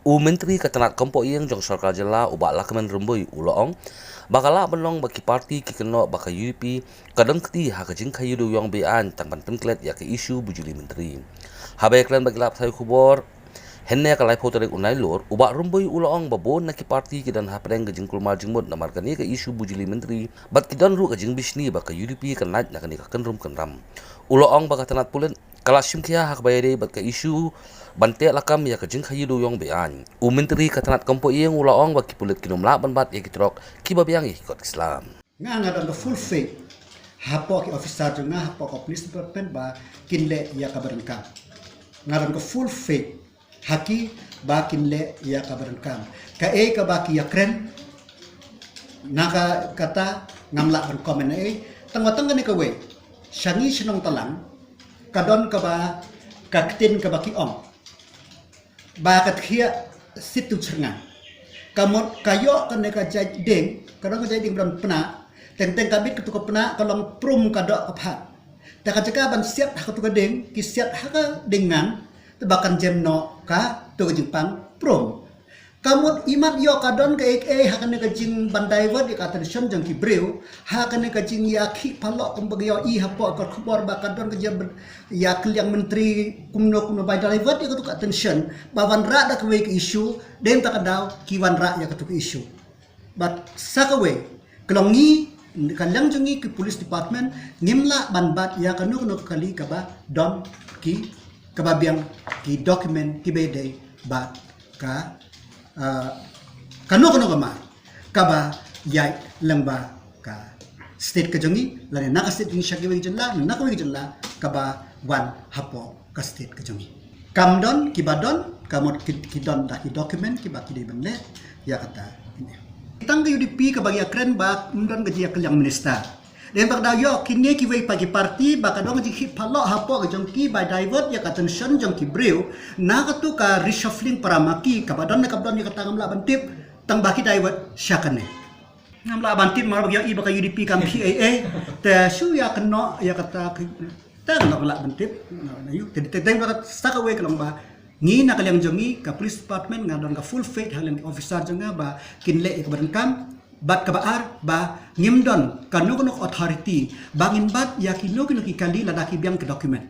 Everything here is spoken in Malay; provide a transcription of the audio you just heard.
U Menteri Ketenat Kompo Iyeng jong sarkar jela ubak lakaman rembui uloong bakala benong bagi parti kikeno baka UDP kadang keti hakajing kayudu yang bean tangpan penklet ya ke isu bujuli menteri. Habai klan bagi lap saya kubor henne kalai potering unai lor ubak rembui uloong babon naki parti kidan hapreng gajing kulmar jingmut namarkani ke isu bujuli menteri bat kidan ru gajing bisni baka UDP kanat nakani kakenrum kenram. Uloong baka tenat pulen kalasim kia hak bayade bat ke isu bante lakam ya kajing kayudu yang bean. U Menteri Ketenat Kompo Iyeng uloong baki pulet kinum laban bat ya kitrok kibabiang ikut Islam. Nga dan full faith hapo ki officer jo nga hapo ko police department ba kinle ya kabarangkam ngaran ko full faith haki ba kinle ya kabarangkam ka ka ba ki ya kren naga kata ngamla ban komen tangwa ni ka we shangi sinong talang kadon ka ba kaktin ka ba ki om ba kat khia situ cerngan kamot kayo kan ka jai ding kadang ka jai ding bram pena teng kabit ketuka pena kalong prum kadok kapha ta kajaka ban siat haka ding ki siat haka dengan tebakan jemno ka to jipang prum kamot imat yo kadon ka haka ne ka jing bandai wat ka tradition jang ki breu haka ne ka jing ya ki palok kum bagyo I hapo ka khobor ba kadon ka jam ya kliang menteri kumno bandai wat ka to ka attention bawan ra da ka we issue den ta kadaw ki wan ra ya ka to issue but sakawe kelongi kalang jongi ke police department ngimla banbat ya kanu kali kaba don ki kababiang ki document ki bede ba ka kanu kama kaba yai lengba ka state ka jongi lani naka state ni shaki wi jalla naka wi jalla kaba wan hapo ka state ka jongi kamdon ki badon kamot ki don da ki document ki ba ki de banle ya kata ini Tang UDP kabagi akren ba undon gaji yang minister. Dan bak dayo kini ki wei pagi parti ba kadong gaji palo hapo ga jongki by divert ya attention jongki breu na katu ka reshuffling paramaki kabadon na kabdon ya katangam la bantip tang baki divert syakane. Ngam la bantip mar bagi I baka UDP kam PAA te su ya keno ya kata tang la bantip na yu te teng ba saka wei kalong ba ni na kalyang jongi ka police department nga don ka full faith halang officer jonga ba kinle ka barangkam bat ka baar ba ngimdon kanu authority bangin bat ya kinu kali ladaki biang ke document